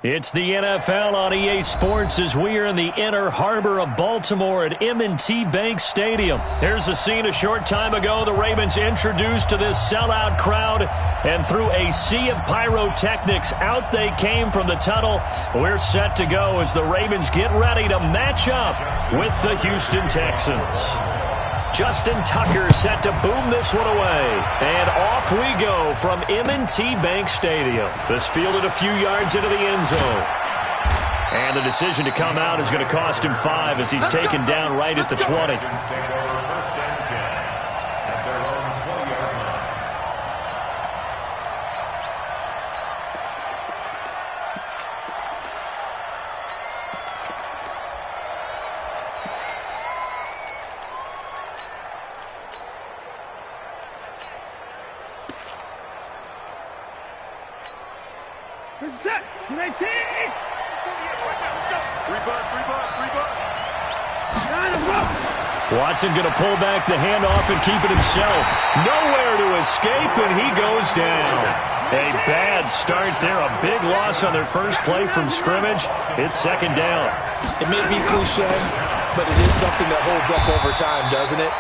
It's the NFL on EA Sports as we are in the inner harbor of Baltimore at M&T Bank Stadium. Here's a scene a short time ago. The Ravens introduced to this sellout crowd, and through a sea of pyrotechnics, out they came from the tunnel. We're set to go as the Ravens get ready to match up with the Houston Texans. Justin Tucker set to boom this one away. And off we go from M&T Bank Stadium. This fielded a few yards into the end zone. And the decision to come out is going to cost him 5 as he's taken down right at the 20. Watson going to pull back the handoff and keep it himself. Nowhere to escape, and he goes down. A bad start there. A big loss on their first play from scrimmage. It's second down. It may be cliche, but it is something that holds up over time, doesn't it?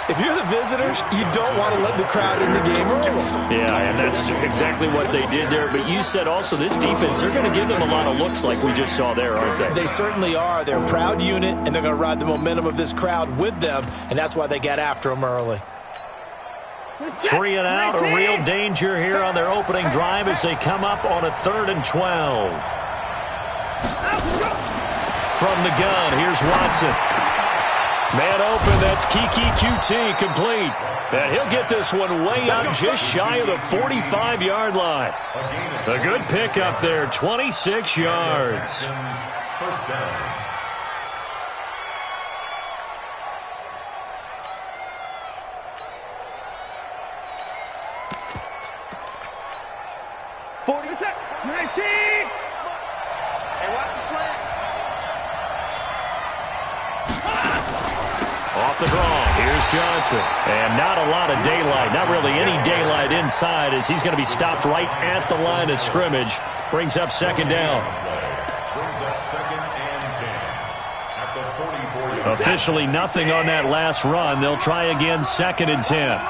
If you're the visitors, you don't want to let the crowd in the game early. Yeah, and that's exactly what they did there. But you said also this defense, they're going to give them a lot of looks like we just saw there, aren't they? They certainly are. They're a proud unit, and they're going to ride the momentum of this crowd with them, and that's why they got after them early. 3 and out, a real danger here on their opening drive as they come up on a 3rd and 12. From the gun, here's Watson. Man open, that's Kiki QT complete. And he'll get this one way out just shy of the 45-yard line. A good pick up there, 26 yards. First down. Off the draw, here's Johnson. And not a lot of daylight, not really any daylight inside as he's going to be stopped right at the line of scrimmage. Brings up second down. Officially nothing on that last run. They'll try again, 2nd and 10.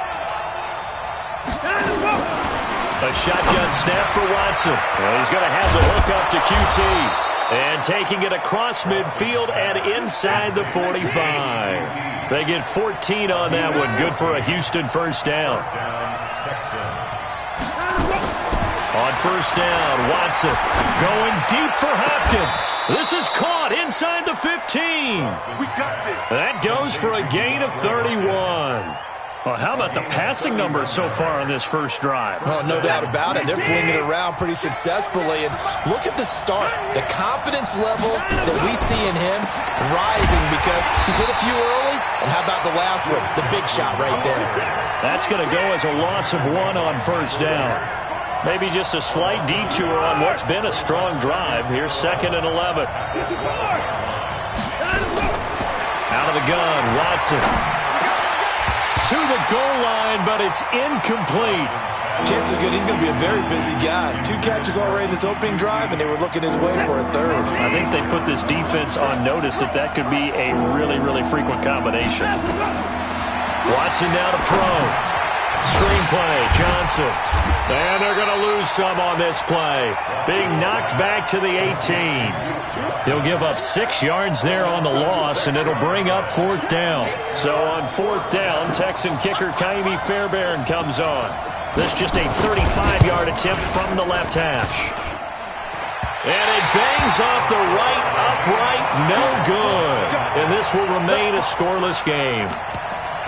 A shotgun snap for Watson. Well, he's going to have the hook up to QT. And taking it across midfield and inside the 45. They get 14 on that one. Good for a Houston first down. On first down, Watson going deep for Hopkins. This is caught inside the 15. That goes for a gain of 31. Well, how about the passing numbers so far on this first drive? Oh, no doubt about it. They're flinging it around pretty successfully. And look at the start. The confidence level that we see in him rising because he's hit a few early. And how about the last one? The big shot right there. That's going to go as a loss of 1 on first down. Maybe just a slight detour on what's been a strong drive. Here's 2nd and 11. Out of the gun, Watson. To the goal line, but it's incomplete. Chances are good he's going to be a very busy guy. 2 catches already in this opening drive, and they were looking his way for a 3rd. I think they put this defense on notice that could be a really, really frequent combination. Watson now to throw. Screenplay, Johnson. And they're going to lose some on this play. Being knocked back to the 18. He'll give up 6 yards there on the loss, and it'll bring up 4th down. So on 4th down, Texan kicker Kaimi Fairbairn comes on. This just a 35-yard attempt from the left hash. And it bangs off the right upright, no good. And this will remain a scoreless game.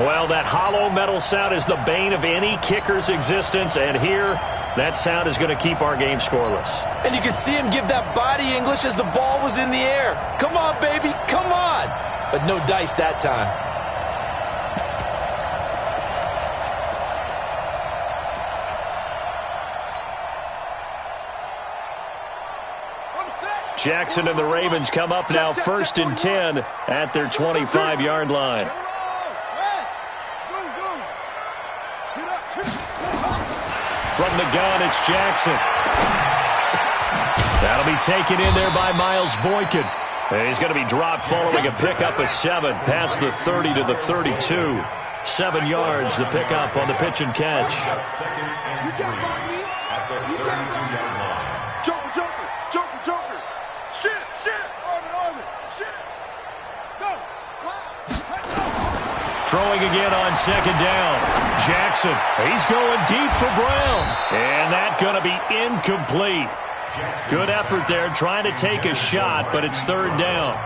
Well, that hollow metal sound is the bane of any kicker's existence, and here, that sound is going to keep our game scoreless. And you could see him give that body English as the ball was in the air. Come on, baby, come on. But no dice that time. Jackson and the Ravens come up now 1st and 10 at their 25-yard line. From the gun, it's Jackson. That'll be taken in there by Miles Boykin. And he's going to be dropped following a pickup of 7 past the 30 to the 32. 7 yards, the pickup on the pitch and catch. You can't block me. You can't block me. Joker. Shit. Armin. Shit. Go. Throwing again on 2nd down. Jackson, he's going deep for Brown. And that's going to be incomplete. Good effort there, trying to take a shot, but it's 3rd down.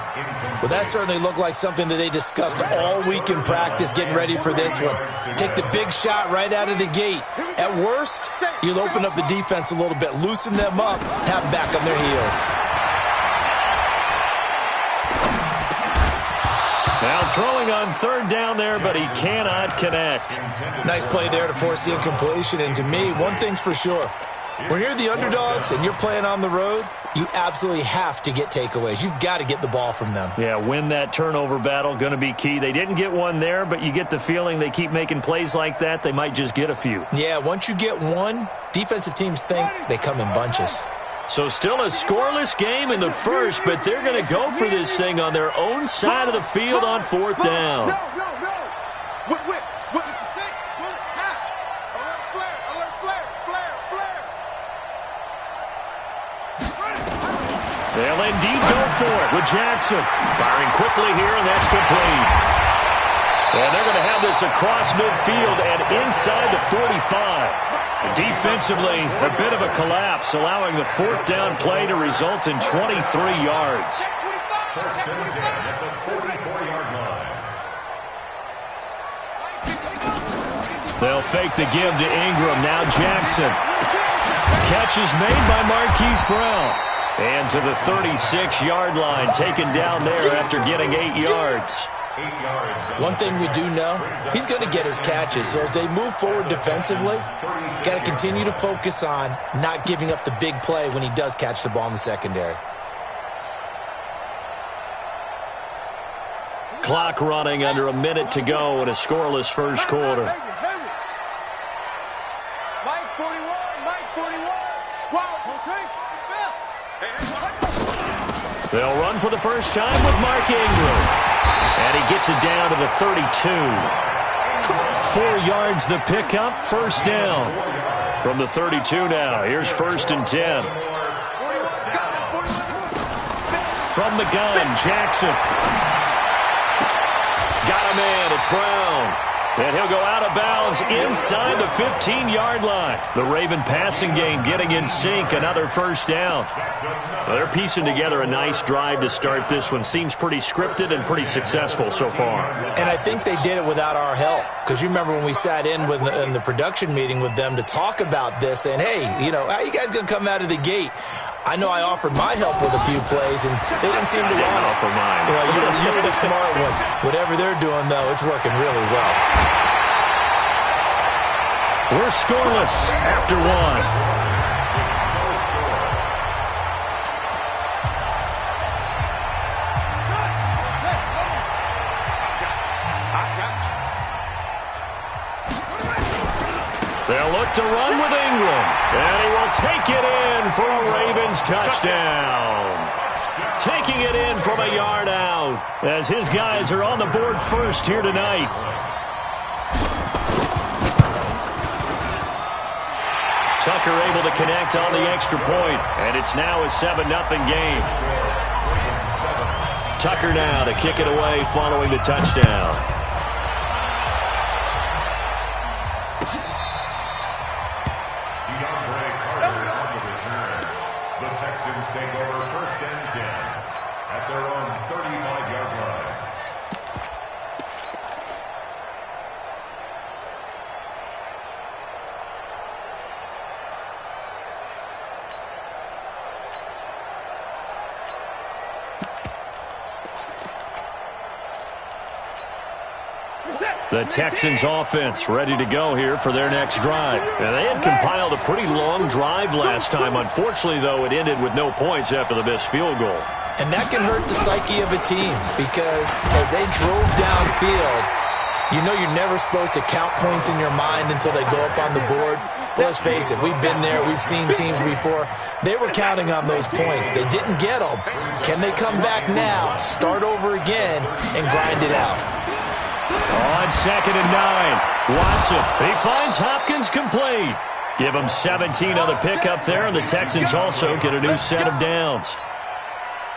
Well, that certainly looked like something that they discussed all week in practice, getting ready for this one. Take the big shot right out of the gate. At worst, you'll open up the defense a little bit, loosen them up, have them back on their heels. Now throwing on 3rd down there, but he cannot connect. Nice play there to force the incompletion, and to me, one thing's for sure. When you're the underdogs and you're playing on the road, you absolutely have to get takeaways. You've got to get the ball from them. Yeah, win that turnover battle, going to be key. They didn't get one there, but you get the feeling they keep making plays like that, they might just get a few. Yeah, once you get one, defensive teams think they come in bunches. So still a scoreless game in the first, but they're going to go for this thing on their own side of the field on 4th down. No. Whip. It's a 6. Bullet. Half. Alert flare. They'll indeed go for it with Jackson. Firing quickly here, and that's complete. And they're going to have this across midfield and inside the 45. Defensively, a bit of a collapse, allowing the 4th down play to result in 23 yards. First and 10 at the 44-yard line. They'll fake the give to Ingram. Now Jackson. Catch is made by Marquise Brown. And to the 36-yard line, taken down there after getting 8 yards. One thing we do know, he's going to get his catches. So as they move forward defensively, got to continue to focus on not giving up the big play when he does catch the ball in the secondary. Clock running under a minute to go in a scoreless first quarter. Mike 41. Squad, rotate. They'll run for the first time with Mark Ingram. And he gets it down to the 32. 4 yards the pickup, 1st down. From the 32 now, here's 1st and 10. From the gun, Jackson. Got a man, it's Brown. And he'll go out of bounds inside the 15-yard line. The Raven passing game getting in sync, another 1st down. Well, they're piecing together a nice drive to start this one. Seems pretty scripted and pretty successful so far. And I think they did it without our help. Because you remember when we sat in the production meeting with them to talk about this, and hey, how you guys going to come out of the gate? I know I offered my help with a few plays, and they didn't seem to want to offer mine. You were the smart one. Whatever they're doing, though, it's working really well. We're scoreless after 1. They'll look to run with Ingram, and he will take it in for a Ravens touchdown. Taking it in from a yard out as his guys are on the board first here tonight. Tucker able to connect on the extra point, and it's now a 7-0 game. Tucker now to kick it away following the touchdown. The Texans take over 1st and 10 at their own 35-yard line. The Texans offense ready to go here for their next drive. And they had compiled a pretty long drive last time. Unfortunately, though, it ended with no points after the missed field goal. And that can hurt the psyche of a team because as they drove downfield, You know you're never supposed to count points in your mind until they go up on the board. But let's face it, we've been there. We've seen teams before. They were counting on those points. They didn't get them. Can they come back now, start over again, and grind it out? On 2nd and 9, Watson. He finds Hopkins complete. Give him 17 on the pickup there, and the Texans also get a new set of downs.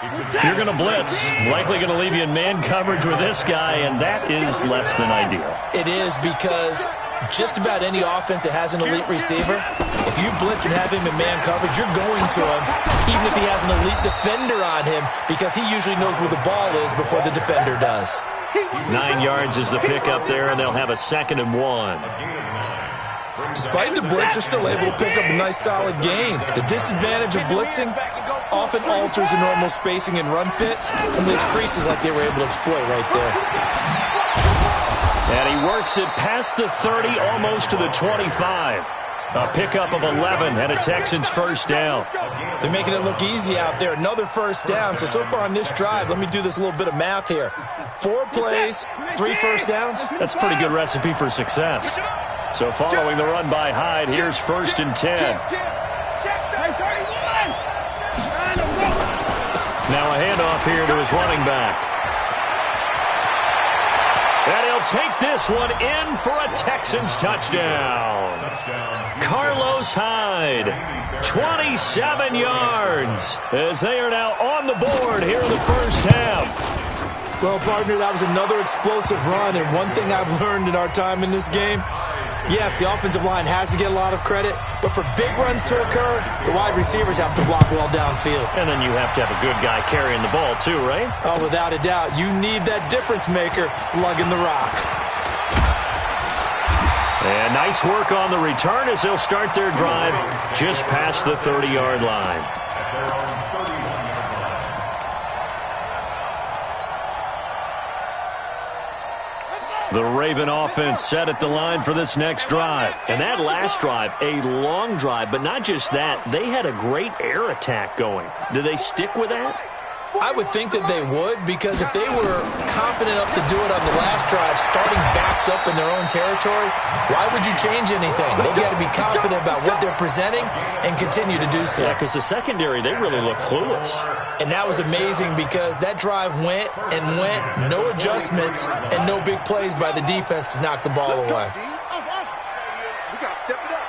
If you're going to blitz, likely going to leave you in man coverage with this guy, and that is less than ideal. It is, because just about any offense that has an elite receiver, if you blitz and have him in man coverage, you're going to him, even if he has an elite defender on him, because he usually knows where the ball is before the defender does. 9 yards is the pickup there, and they'll have a 2nd and 1. Despite the blitz, they're still able to pick up a nice, solid gain. The disadvantage of blitzing often alters the normal spacing and run fits, and leaves creases like they were able to exploit right there. And he works it past the 30, almost to the 25. A pickup of 11 and a Texans first down. They're making it look easy out there. Another first down. So far on this drive, let me do this little bit of math here. 4 plays, 3 first downs. That's a pretty good recipe for success. So following the run by Hyde, here's 1st and 10. Now a handoff here to his running back. And he'll take this one in for a Texans touchdown. Carlos Hyde, 27 yards, as they are now on the board here in the first half. Well, partner, that was another explosive run, and one thing I've learned in our time in this game, yes, the offensive line has to get a lot of credit, but for big runs to occur, the wide receivers have to block well downfield. And then you have to have a good guy carrying the ball too, right? Oh, without a doubt. You need that difference maker lugging the rock. And nice work on the return as they'll start their drive just past the 30-yard line. The Raven offense set at the line for this next drive. And that last drive, a long drive, but not just that. They had a great air attack going. Do they stick with that? I would think that they would, because if they were confident enough to do it on the last drive, starting backed up in their own territory, why would you change anything? They've got to be confident about what they're presenting and continue to do so. Yeah, because the secondary, they really look clueless. And that was amazing, because that drive went and went, no adjustments and no big plays by the defense to knock the ball away. We got to step it up.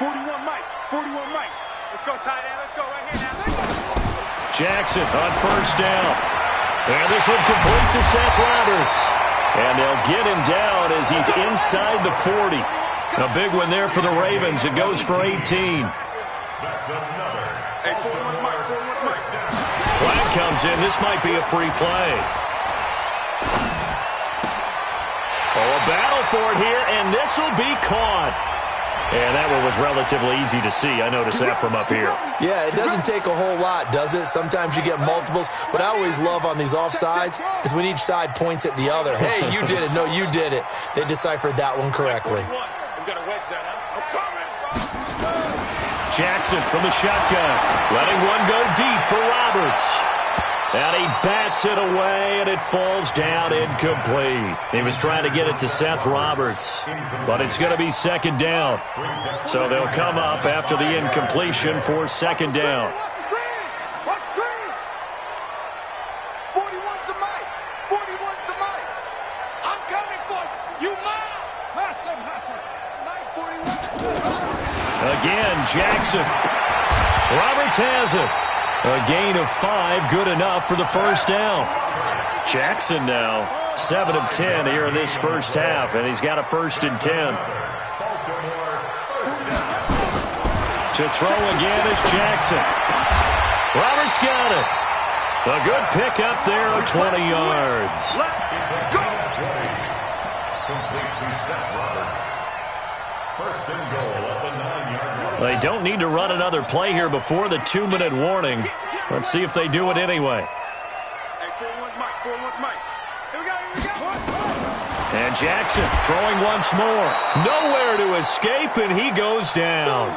41 Mike. 41 Mike. Let's go, tight end. Let's go right here now. Jackson on first down. And this one complete to Seth Roberts. And they'll get him down as he's inside the 40. A big one there for the Ravens. It goes for 18. Hey, 41 Mike. 41 Mike. Flag comes in. This might be a free play. Oh, a battle for it here, and this will be caught. And that one was relatively easy to see. I noticed that from up here. Yeah, it doesn't take a whole lot, does it? Sometimes you get multiples. What I always love on these offsides is when each side points at the other. Hey, you did it. No, you did it. They deciphered that one correctly. Jackson from the shotgun, letting one go deep for Roberts. And he bats it away, and it falls down incomplete. He was trying to get it to Seth Roberts, but it's going to be 2nd down. So they'll come up after the incompletion for 2nd down. What screen? 41's the mic. 41's the mic. I'm coming for you. You mine. Hustle. Mike 41. Again, Jackson. Roberts has it. A gain of 5, good enough for the first down. Jackson now, 7 of 10 here in this first half, and he's got a 1st and 10. To throw again is Jackson. Roberts got it. A good pickup there of 20 yards. Let's go. Complete to Seth Roberts. 1st and goal at the 9-yard line. They don't need to run another play here before the 2-minute warning. Let's see if they do it anyway. Hey, 41's Mike. 41's Mike. Here we go. And Jackson throwing once more. Nowhere to escape, and he goes down.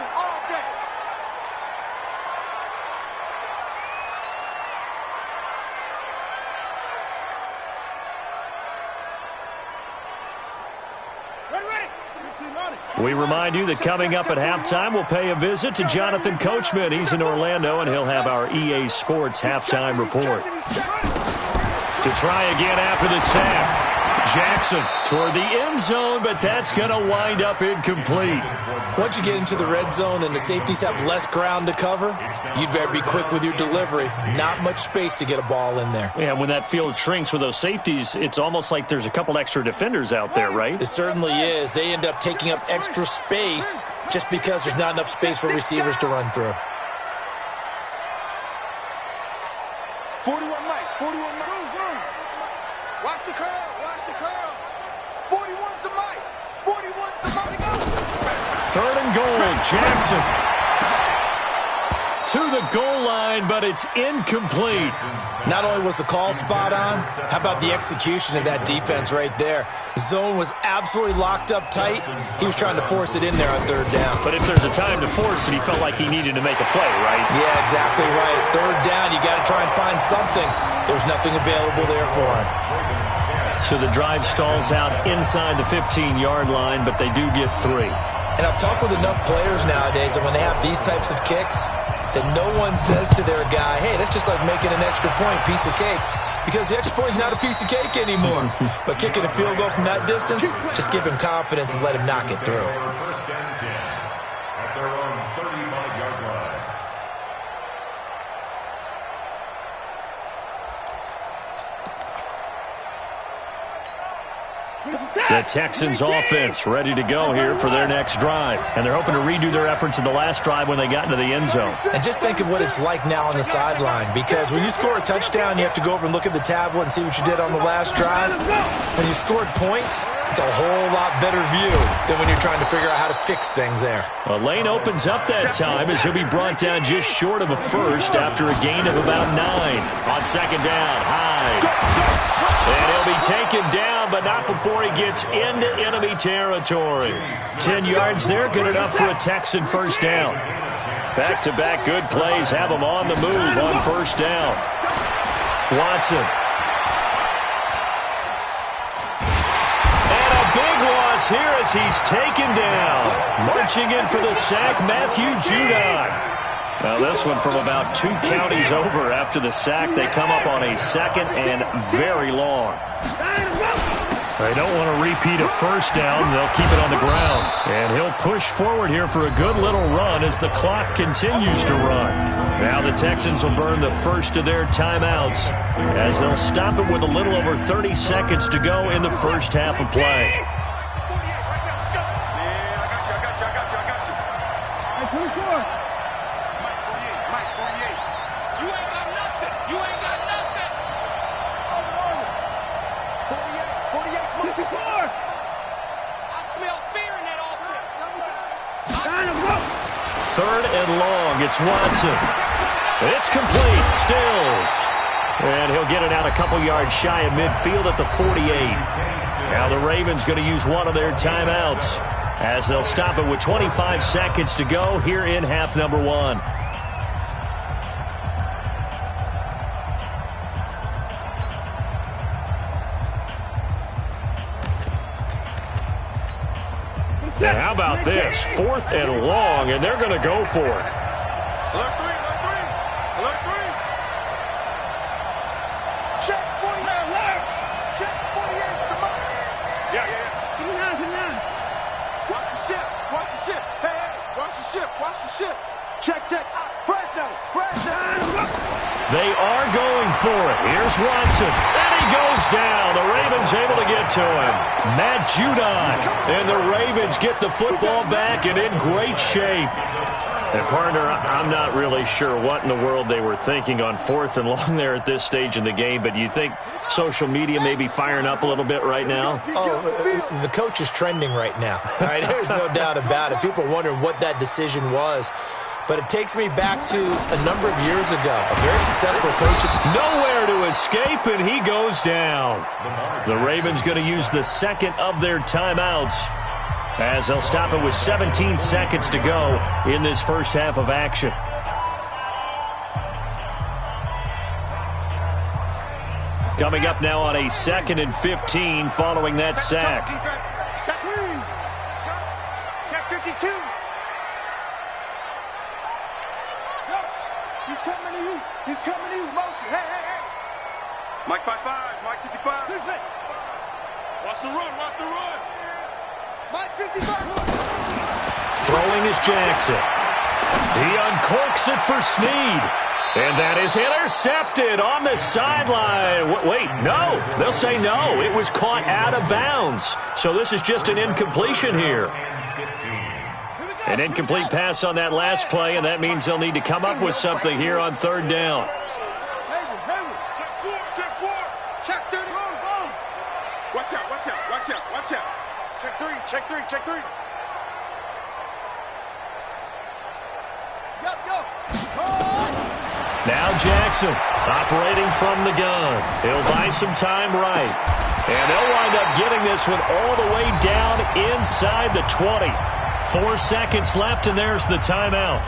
We remind you that coming up at halftime, we'll pay a visit to Jonathan Coachman. He's in Orlando, and he'll have our EA Sports halftime report. To try again after the sack. Jackson toward the end zone, but that's going to wind up incomplete. Once you get into the red zone and the safeties have less ground to cover, you'd better be quick with your delivery. Not much space to get a ball in there. Yeah, when that field shrinks with those safeties, it's almost like there's a couple extra defenders out there, right? It certainly is. They end up taking up extra space just because there's not enough space for receivers to run through. 41 Mike. 41 Mike. Watch the curl. Watch the curls. 41's the Mike. 41's the Mike. Third and goal. Jackson to the goal line, but it's incomplete. Not only was the call spot on, how about the execution of that defense right there? The zone was absolutely locked up tight. He was trying to force it in there on third down. But if there's a time to force it, he felt like he needed to make a play, right? Yeah, exactly right. Third down, you got to try and find something. There's nothing available there for him. So the drive stalls out inside the 15-yard line, but they do get 3. And I've talked with enough players nowadays that when they have these types of kicks, that no one says to their guy, hey, that's just like making an extra point, piece of cake. Because the extra point is not a piece of cake anymore. But kicking a field goal from that distance, just give him confidence and let him knock it through. First and 10 at their own 35-yard line. The Texans offense ready to go here for their next drive. And they're hoping to redo their efforts in the last drive when they got into the end zone. And just think of what it's like now on the sideline. Because when you score a touchdown, you have to go over and look at the tablet and see what you did on the last drive. When you scored points, it's a whole lot better view than when you're trying to figure out how to fix things there. A lane opens up that time as he'll be brought down just short of a first after a gain of about 9. On second down, Hyde. And he'll be taken down, but not before he gets into enemy territory. 10 yards there, good enough for a Texan first down. Back-to-back good plays have him on the move on first down. Watson. And a big loss here as he's taken down. Marching in for the sack, Matthew Judon. Now this one from about 2 counties over after the sack. They come up on a second and very long. They don't want to repeat a first down. They'll keep it on the ground. And he'll push forward here for a good little run as the clock continues to run. Now the Texans will burn the first of their timeouts as they'll stop it with a little over 30 seconds to go in the first half of play. Third and long, it's Watson. It's complete, Stills. And he'll get it out a couple yards shy of midfield at the 48. Now the Ravens going to use one of their timeouts as they'll stop it with 25 seconds to go here in half number 1. And how about this? 4th and long, and they're going to go for it. Alert 3, alert 3, alert 3. Check 48, alert. Check 48 for the mark. Yeah. Give me 9. Watch the ship, watch the ship. Hey, watch the ship, watch the ship. Check. Fresno. They are going for it. Here's Watson. And he goes down. The Ravens able to get to him. Matt Judon. And the Ravens get the football back and in great shape. And, partner, I'm not really sure what in the world they were thinking on 4th and long there at this stage in the game, but you think social media may be firing up a little bit right now? Oh, the coach is trending right now. All right, there's no doubt about it. People are wondering what that decision was. But it takes me back to a number of years ago. A very successful coach. Nowhere to escape, and he goes down. The Ravens going to use the second of their timeouts as they'll stop it with 17 seconds to go in this first half of action. Coming up now on a 2nd and 15 following that sack. Check 22. Yo, he's coming to you. He's coming to you. Motion. Hey, hey, hey. Mike 55. Mike 55. 6-6. Watch the run. Watch the run. Mike 55. Throwing is Jackson. He uncorks it for Snead. And that is intercepted on the sideline. Wait, no. They'll say no. It was caught out of bounds. So this is just an incompletion here. An incomplete pass on that last play, and that means they'll need to come up with something here on third down. Check 4. Check 30. Go. Watch out. Watch out. Watch out. Watch out. Check 3. Check 3. Check 3. Yo. Now Jackson operating from the gun. He'll buy some time right. And they'll wind up getting this one all the way down inside the 20. 4 seconds left, and there's the timeout.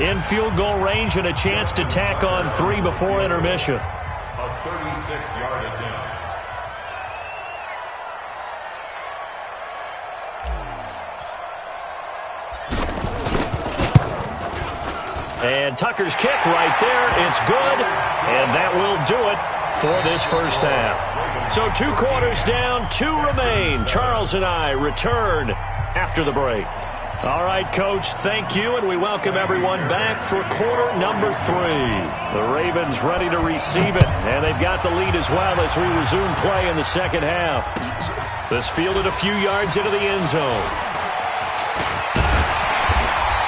In field goal range and a chance to tack on 3 before intermission. A 36-yard attempt. And Tucker's kick right there. It's good, and that will do it for this first half. So 2 quarters down, 2 remain. Charles and I return after the break. All right, Coach, thank you, and we welcome everyone back for quarter number 3. The Ravens ready to receive it, and they've got the lead as well as we resume play in the second half. This fielded a few yards into the end zone.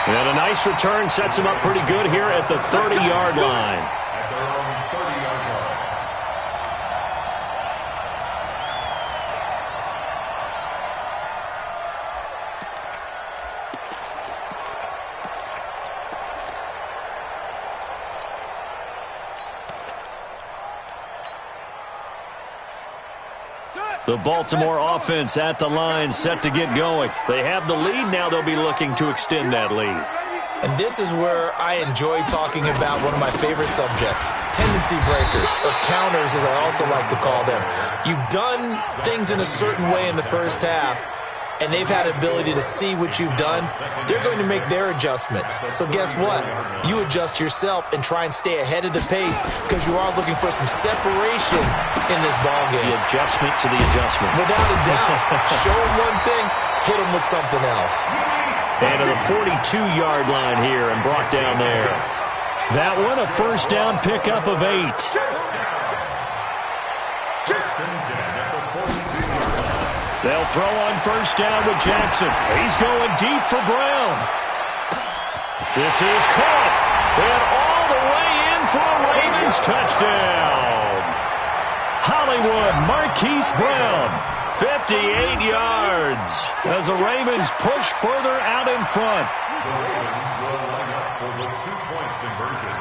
And a nice return sets him up pretty good here at the 30-yard line. At their own 30-yard line. The Baltimore offense at the line, set to get going. They have the lead. Now they'll be looking to extend that lead. And this is where I enjoy talking about one of my favorite subjects, tendency breakers, or counters as I also like to call them. You've done things in a certain way in the first half, and they've had the ability to see what you've done. They're going to make their adjustments. So guess what? You adjust yourself and try and stay ahead of the pace because you are looking for some separation in this ballgame. The adjustment to the adjustment. Without a doubt. Show them one thing, hit them with something else. And to the 42-yard line here and brought down there. That one a first down pickup of 8. They'll throw on first down with Jackson. He's going deep for Brown. This is caught. And all the way in for a Ravens touchdown. Hollywood Marquise Brown, 58 yards as the Ravens push further out in front. The Ravens will line up for the 2-point conversion.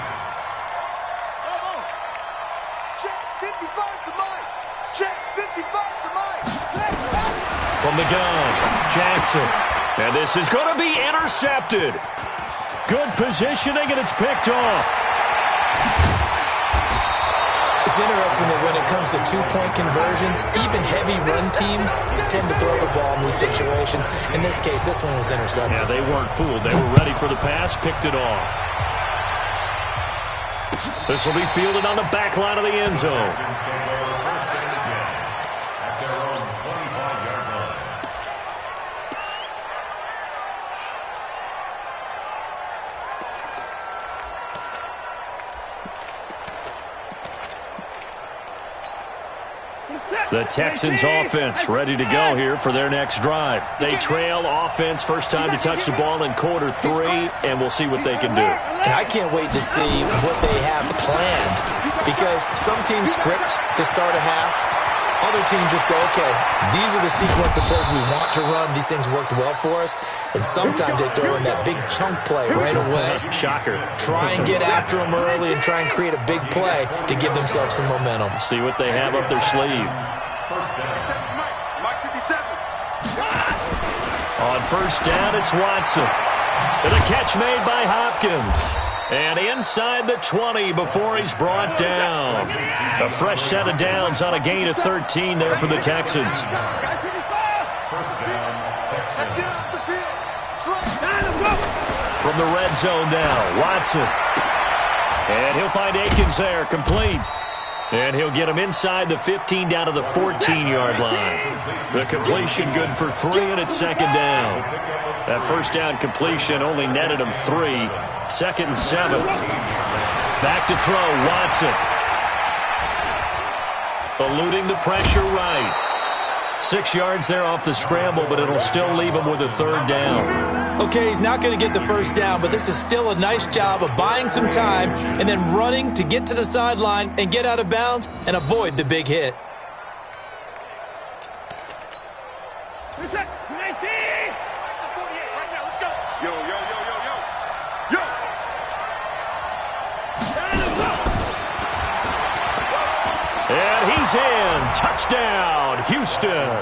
Check 55 to Mike. Check 55 to Mike. From the gun, Jackson. And this is going to be intercepted. Good positioning, and it's picked off. It's interesting that when it comes to 2-point conversions, even heavy run teams tend to throw the ball in these situations. In this case, this one was intercepted. Yeah, they weren't fooled. They were ready for the pass, picked it off. This will be fielded on the back line of the end zone. At their own 25-yard line. The Texans offense ready to go here for their next drive. They trail offense first time to touch the ball in quarter 3, and we'll see what they can do. And I can't wait to see what they have planned because some teams script to start a half. Other teams just go, okay, these are the sequence of plays we want to run. These things worked well for us. And sometimes they throw in that big chunk play right away. Shocker. Try and get after them early and try and create a big play to give themselves some momentum. See what they have up their sleeve. First down. Mike 57. On first down, it's Watson. And a catch made by Hopkins. And inside the 20 before he's brought down. A fresh set of downs on a gain of 13 there for the Texans. First down, Texans. Let's get off the field. from the red zone now. Watson. And he'll find Akins there, complete. And he'll get him inside the 15 down to the 14-yard line. The completion good for 3, and it's second down. That first down completion only netted him 3. 2nd and 7. Back to throw, Watson. Eluding the pressure right. 6 yards there off the scramble, but it'll still leave him with a 3rd down. Okay, he's not going to get the first down, but this is still a nice job of buying some time and then running to get to the sideline and get out of bounds and avoid the big hit. And he's in. Touchdown, Houston.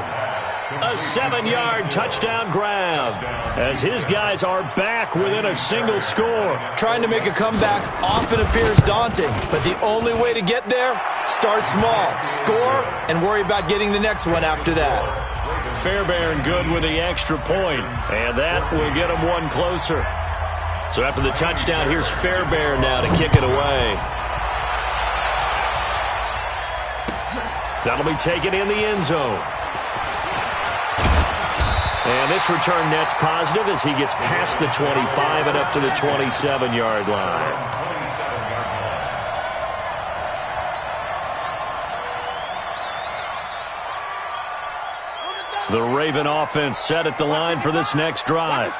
A 7-yard touchdown grab as his guys are back within a single score. Trying to make a comeback often appears daunting, but the only way to get there, start small, score, and worry about getting the next one after that. Fairbairn good with the extra point, and that will get him one closer. So after the touchdown, here's Fairbairn now to kick it away. That'll be taken in the end zone. And this return net's positive as he gets past the 25 and up to the 27-yard line. The Raven offense set at the line for this next drive.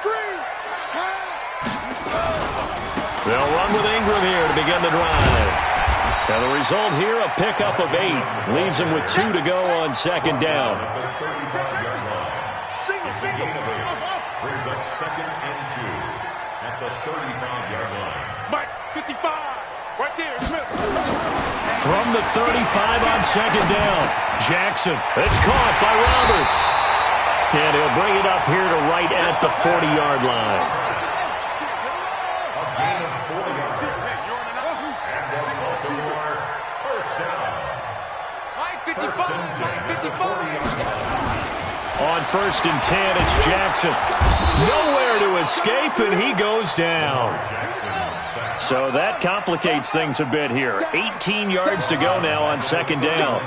They'll run with Ingram here to begin the drive. And the result here, a pickup of 8. Leaves him with 2 to go on 2nd down. Brings up 2nd and 2 at the 35-yard line. Mike, 55, right there, Smith. From the 35 on 2nd down, Jackson. It's caught by Roberts. And he'll bring it up here to right at the 40-yard line. A gain of 4 yards. And the Baltimore first down. Mike, 55, Mike, 55. On 1st and 10, it's Jackson. Nowhere to escape, and he goes down. So that complicates things a bit here. 18 yards to go now on 2nd down.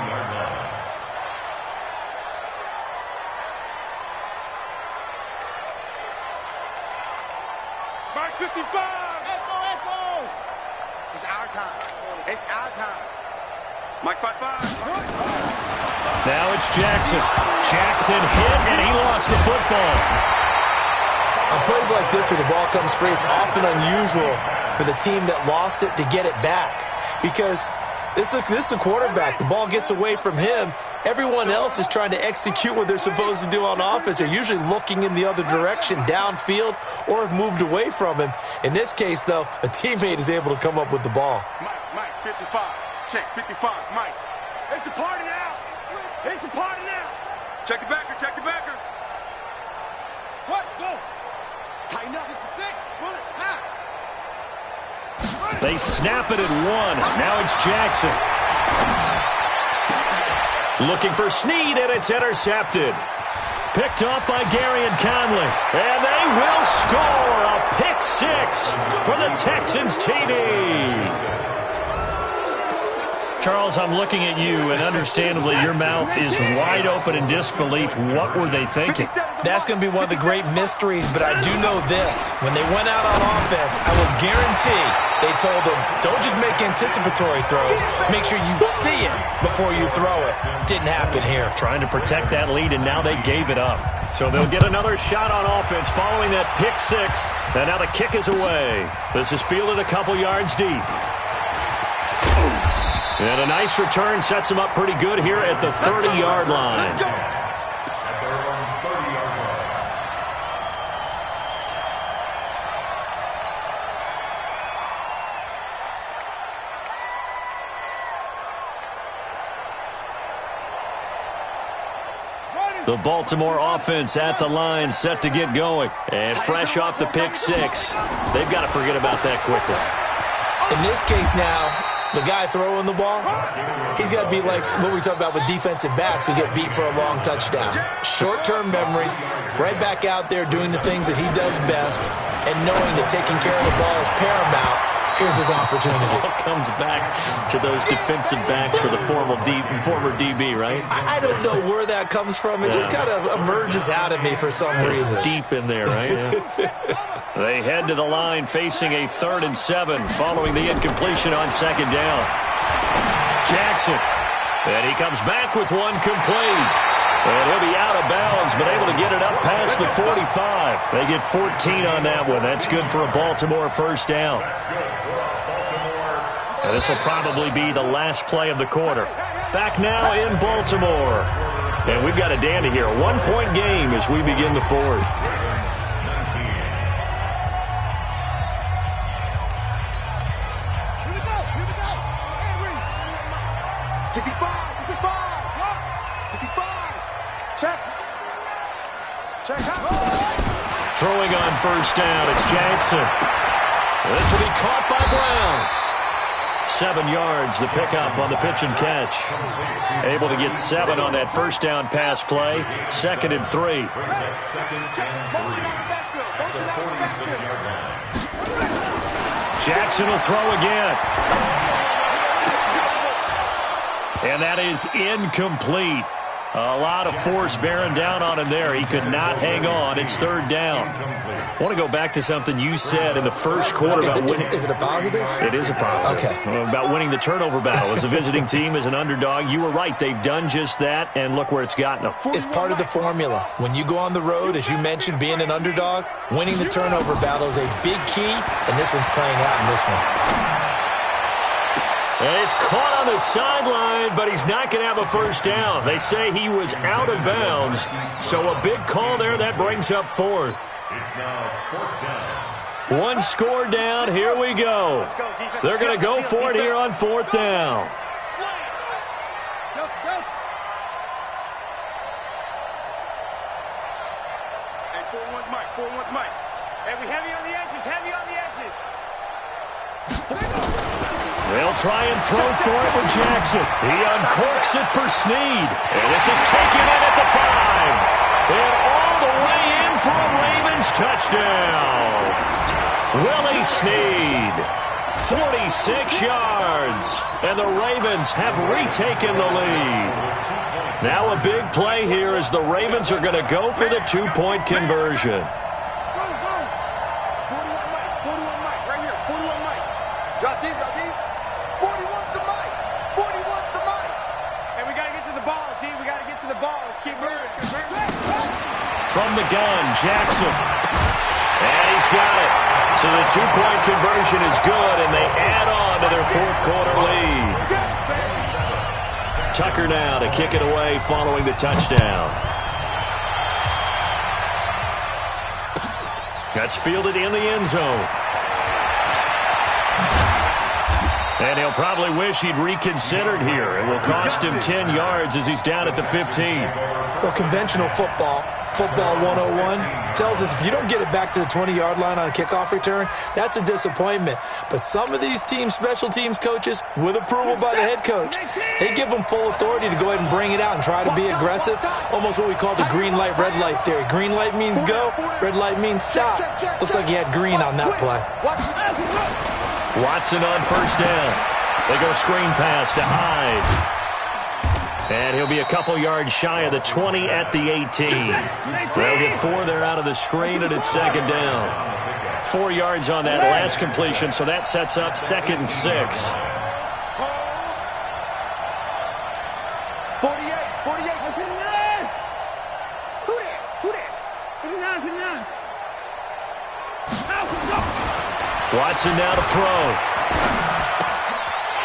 Mike, 55. Echo. It's our time. It's our time. Mike, 55. Now it's Jackson. Jackson hit, and he lost the football. On plays like this where the ball comes free, it's often unusual for the team that lost it to get it back. Because this is the quarterback. The ball gets away from him. Everyone else is trying to execute what they're supposed to do on offense. They're usually looking in the other direction, downfield, or have moved away from him. In this case, though, a teammate is able to come up with the ball. Mike, 55. Check, 55, Mike. It's a party now. It's a party now. Check the backer, check the backer. What? Go. Tighten up. 66. Pull it. High. They snap it at 1. Now it's Jackson. Looking for Snead, and it's intercepted. Picked off by Gary and Conley. And they will score a pick 6 for the Texans TD. Charles, I'm looking at you, and understandably, your mouth is wide open in disbelief. What were they thinking? That's going to be one of the great mysteries, but I do know this. When they went out on offense, I will guarantee they told them, don't just make anticipatory throws. Make sure you see it before you throw it. Didn't happen here. Trying to protect that lead, and now they gave it up. So they'll get another shot on offense following that pick 6, and now the kick is away. This is fielded a couple yards deep. And a nice return sets him up pretty good here at the 30-yard line. The Baltimore offense at the line, set to get going. And fresh off the pick 6, they've got to forget about that quickly. In this case now, the guy throwing the ball, he's got to be like what we talk about with defensive backs who get beat for a long touchdown. Short-term memory, right back out there doing the things that he does best, and knowing that taking care of the ball is paramount, here's his opportunity. It all comes back to those defensive backs for the former DB, right? I don't know where that comes from. It just kind of emerges out of me for some reason. Deep in there, right? Yeah. They head to the line facing a 3rd and 7 following the incompletion on 2nd down. Jackson. And he comes back with one complete. And he'll be out of bounds, but able to get it up past the 45. They get 14 on that one. That's good for a Baltimore first down. And this will probably be the last play of the quarter. Back now in Baltimore. And we've got a dandy here. 1-point game as we begin the 4th. Throwing on first down, it's Jackson. This will be caught by Brown. 7 yards, the pickup on the pitch and catch. Able to get 7 on that first down pass play. 2nd and 3. Jackson will throw again. And that is incomplete. A lot of force bearing down on him there. He could not hang on. It's 3rd down. I want to go back to something you said in the first quarter about winning. Is it a positive? It is a positive. Okay. About winning the turnover battle. As a visiting team, as an underdog, you were right. They've done just that, and look where it's gotten them. It's part of the formula. When you go on the road, as you mentioned, being an underdog, winning the turnover battle is a big key, and this one's playing out in this one. And he's caught on the sideline, but he's not going to have a first down. They say he was out of bounds, so a big call there. That brings up 4th. It's now 4th down. One score down. Here we go. They're going to go for it here on 4th down. Hey, 4-1's Mike. 4-1's Mike. Hey, we heavy on the edges. Heavy on the edges. They'll try and throw for it with Jackson. He uncorks it for Snead. And this is taken in at the 5. And all the way in for a Ravens touchdown. Willie Snead, 46 yards. And the Ravens have retaken the lead. Now a big play here as the Ravens are going to go for the 2-point conversion. 41 Mike, right here. 41 Mike. Drop deep, drop deep. 41's the Mike. 41's the Mike. And we got to get to the ball, D. We got to get to the ball. Let's keep moving. From the gun, Jackson. And he's got it. So the 2-point conversion is good, and they add on to their 4th quarter lead. Tucker now to kick it away following the touchdown. That's fielded in the end zone. And he'll probably wish he'd reconsidered here. It will cost him 10 yards as he's down at the 15. Well, conventional football 101, tells us if you don't get it back to the 20-yard line on a kickoff return, that's a disappointment. But some of these teams, special teams coaches, with approval by the head coach, they give them full authority to go ahead and bring it out and try to be aggressive. Almost what we call the green light, red light theory. Green light means go, red light means stop. Looks like he had green on that play. Watson on first down. They go screen pass to Hyde. And he'll be a couple yards shy of the 20 at the 18. They'll get 4 there out of the screen, and it's second down. 4 yards on that last completion, so that sets up 2nd and 6. 48. Who that? 59. Watson now to throw.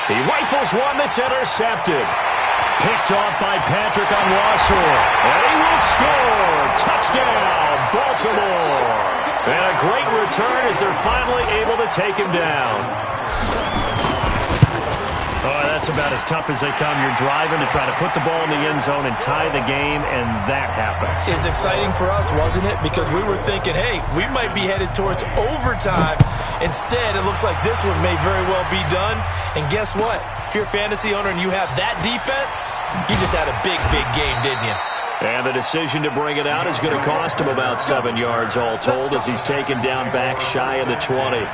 He rifles one that's intercepted. Picked off by Patrick on Wassor. And he will score. Touchdown, Baltimore. And a great return as they're finally able to take him down. Oh, that's about as tough as they come. You're driving to try to put the ball in the end zone and tie the game, and that happens. It's exciting for us, wasn't it? Because we were thinking, hey, we might be headed towards overtime. Instead, it looks like this one may very well be done. And guess what? If you're a fantasy owner and you have that defense, you just had a big, big game, didn't you? And the decision to bring it out is going to cost him about 7 yards all told as he's taken down back shy of the 20.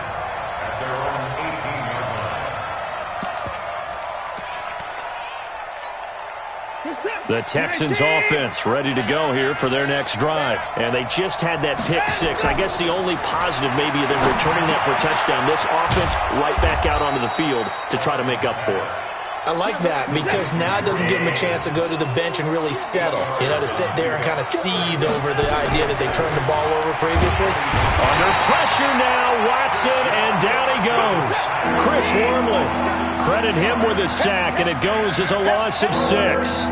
The Texans offense ready to go here for their next drive. And they just had that pick six. I guess the only positive maybe of them returning that for a touchdown. This offense right back out onto the field to try to make up for it. I like that because now it doesn't give them a chance to go to the bench and really settle, to sit there and kind of seethe over the idea that they turned the ball over previously. Under pressure now, Watson, and down he goes. Chris Wormley, credit him with a sack, and it goes as a loss of 6.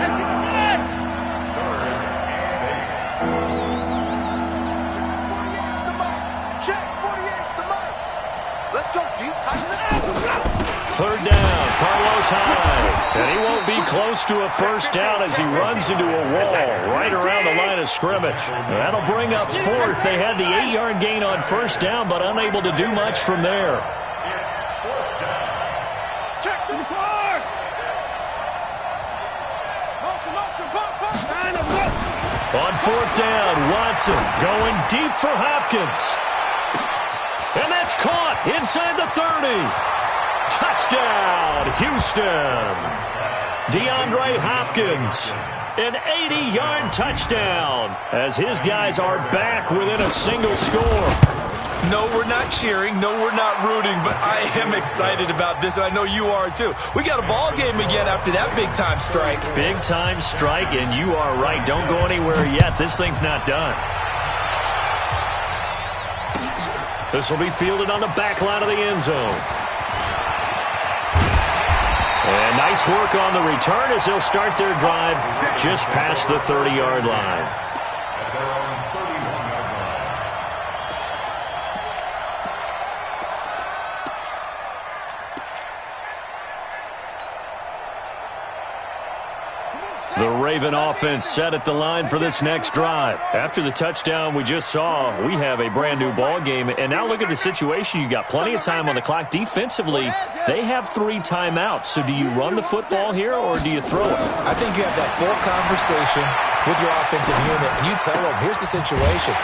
Third down, Carlos Hyde, and he won't be close to a first down as he runs into a wall right around the line of scrimmage. That'll bring up fourth. They had the 8-yard gain on first down, but unable to do much from there. Check the car. On fourth down, Watson going deep for Hopkins. And that's caught inside the 30. Touchdown, Houston. DeAndre Hopkins, an 80-yard touchdown as his guys are back within a single score. No, we're not cheering. No, we're not rooting, but I am excited about this, and I know you are too. We got a ball game again after that big-time strike. Big-time strike, and you are right. Don't go anywhere yet. This thing's not done. This will be fielded on the back line of the end zone. And nice work on the return as they'll start their drive just past the 30-yard line. The Raven offense set at the line for this next drive. After the touchdown we just saw, we have a brand new ball game. And now look at the situation. You got plenty of time on the clock. Defensively, they have 3 timeouts. So do you run the football here or do you throw it? I think you have that full conversation with your offensive unit, and you tell them, here's the situation.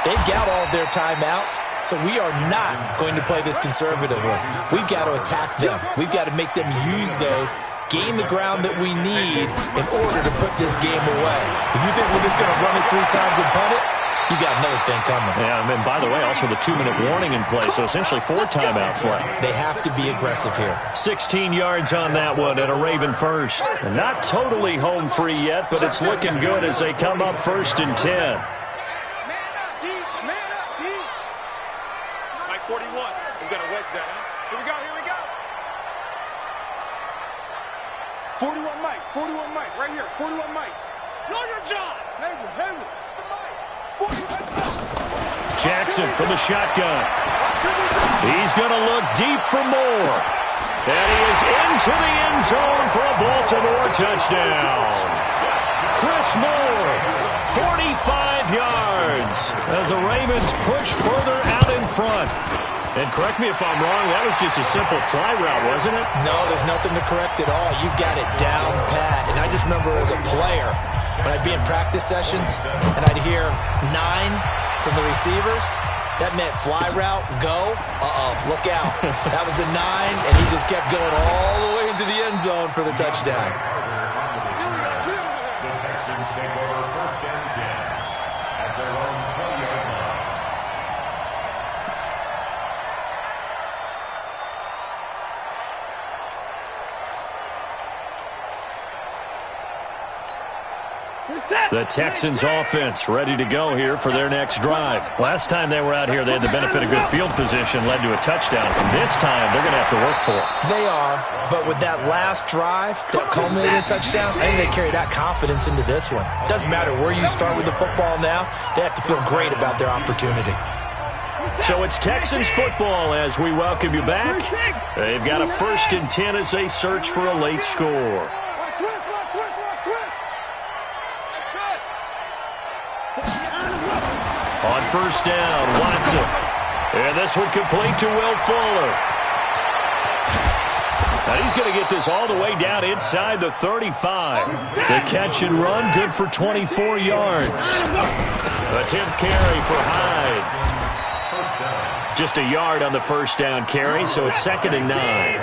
They've got all of their timeouts, so we are not going to play this conservatively. We've got to attack them. We've got to make them use those, gain the ground that we need in order to put this game away. If you think we're just going to run it 3 times and punt it, you got another thing coming. Yeah, and by the way, also the 2-minute warning in play, so essentially 4 timeouts left. They have to be aggressive here. 16 yards on that one and a Raven first. And not totally home free yet, but it's looking good as they come up 1st and 10. 41. We've got to wedge that, huh? Here we go. 41 Mike, right here, 41 Mike. Know your job. Hayward, the Mike. 41 Jackson from the shotgun. He's going to look deep for more. And he is into the end zone for a Baltimore touchdown. Chris Moore, 45 yards as the Ravens push further out in front. And correct me if I'm wrong, that was just a simple fly route, wasn't it? No, there's nothing to correct at all. You've got it down pat. And I just remember as a player, when I'd be in practice sessions and I'd hear 9 from the receivers, that meant fly route, go, look out. That was the 9, and he just kept going all the way into the end zone for the touchdown. The Texans take over 1st and 10 at their own 20-yard line. The Texans offense ready to go here for their next drive. Last time they were out here, they had the benefit of good field position, led to a touchdown. And this time, they're going to have to work for it. They are, but with that last drive that culminated in a touchdown, I think they carry that confidence into this one. Doesn't matter where you start with the football now, they have to feel great about their opportunity. So it's Texans football as we welcome you back. They've got a 1st and 10 as they search for a late score. On 1st down, Watson. And this one complete to Will Fuller. Now he's going to get this all the way down inside the 35. The catch and run, good for 24 yards. The 10th carry for Hyde. Just a yard on the first down carry, so it's 2nd and 9.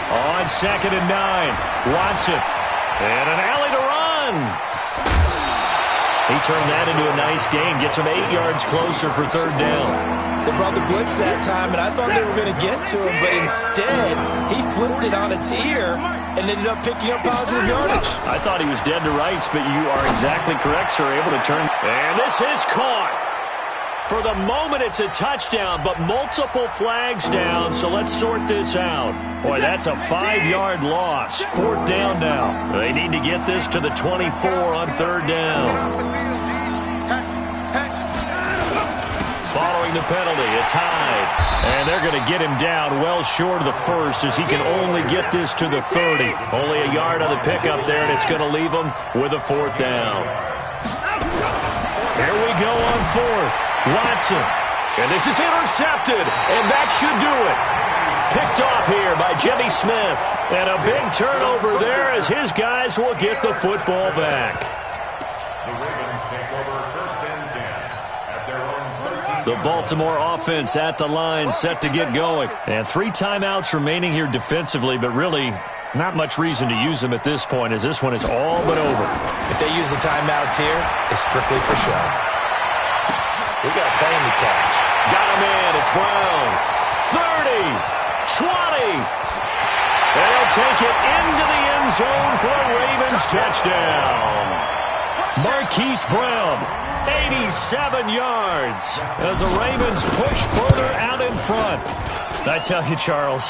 On 2nd and 9, Watson. And an alley to run. He turned that into a nice gain. Gets him 8 yards closer for 3rd down. They brought the blitz that time, and I thought they were going to get to him, but instead, he flipped it on its ear and ended up picking up positive yardage. I thought he was dead to rights, but you are exactly correct, sir. Able to turn. And this is caught. For the moment, it's a touchdown, but multiple flags down, so let's sort this out. Boy, that's a 5-yard loss. 4th down now. They need to get this to the 24 on 3rd down. Following the penalty, it's Hyde. And they're going to get him down well short of the first as he can only get this to the 30. Only a yard on the pickup there, and it's going to leave him with a 4th down. Here we go on 4th. Watson. And this is intercepted, and that should do it. Picked off here by Jimmy Smith. And a big turnover there as his guys will get the football back. The Ravens take over 1st and 10 at their own 13. The Baltimore offense at the line, set to get going. And 3 timeouts remaining here defensively, but really not much reason to use them at this point as this one is all but over. If they use the timeouts here, it's strictly for show. We got a plane to catch. Got him in. It's Brown. 30, 20. And he'll take it into the end zone for a Ravens touchdown. Marquise Brown, 87 yards as the Ravens push further out in front. I tell you, Charles,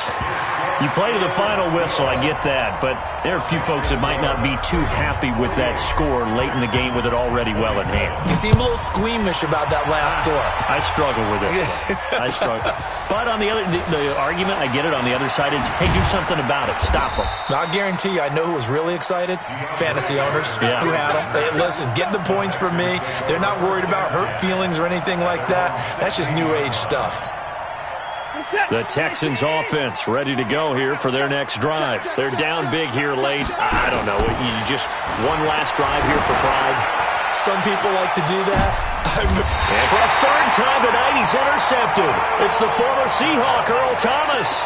you play to the final whistle, I get that, but there are a few folks that might not be too happy with that score late in the game with it already well in hand. You seem a little squeamish about that last score. I struggle with it. I struggle. But on the other, the argument, I get it, on the other side is, hey, do something about it. Stop them. Now, I guarantee you, I know who was really excited. Fantasy owners who had them. Hey, listen, get the points for me. They're not worried about hurt feelings or anything like that. That's just new age stuff. The Texans offense ready to go here for their next drive. They're down big here late. I don't know. You just one last drive here for pride. Some people like to do that. And for a 3rd time tonight, he's intercepted. It's the former Seahawk, Earl Thomas.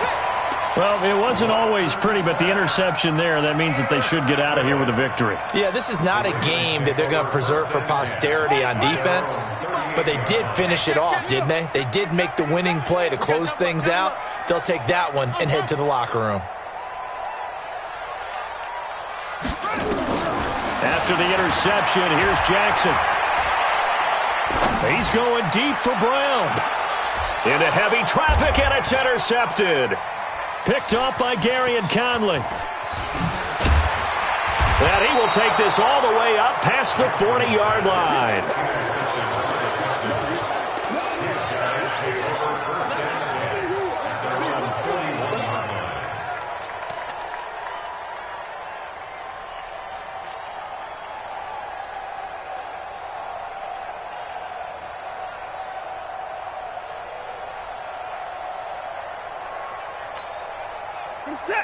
Well, it wasn't always pretty, but the interception there, that means that they should get out of here with a victory. Yeah, this is not a game that they're going to preserve for posterity on defense, but they did finish it off, didn't they? They did make the winning play to close things out. They'll take that one and head to the locker room. After the interception, here's Jackson. He's going deep for Brown. Into heavy traffic, and it's intercepted. Picked up by Gary and Conley. And he will take this all the way up past the 40-yard line.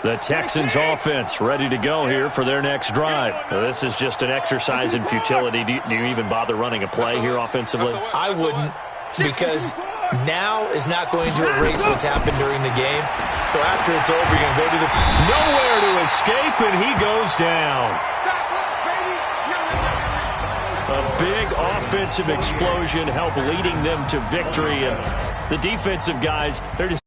The Texans offense ready to go here for their next drive. Now, this is just an exercise in futility. Do you even bother running a play here offensively? I wouldn't, because now is not going to erase what's happened during the game. So after it's over, you're going to go to the... Nowhere to escape, and he goes down. A big offensive explosion helped leading them to victory. And the defensive guys, they're just...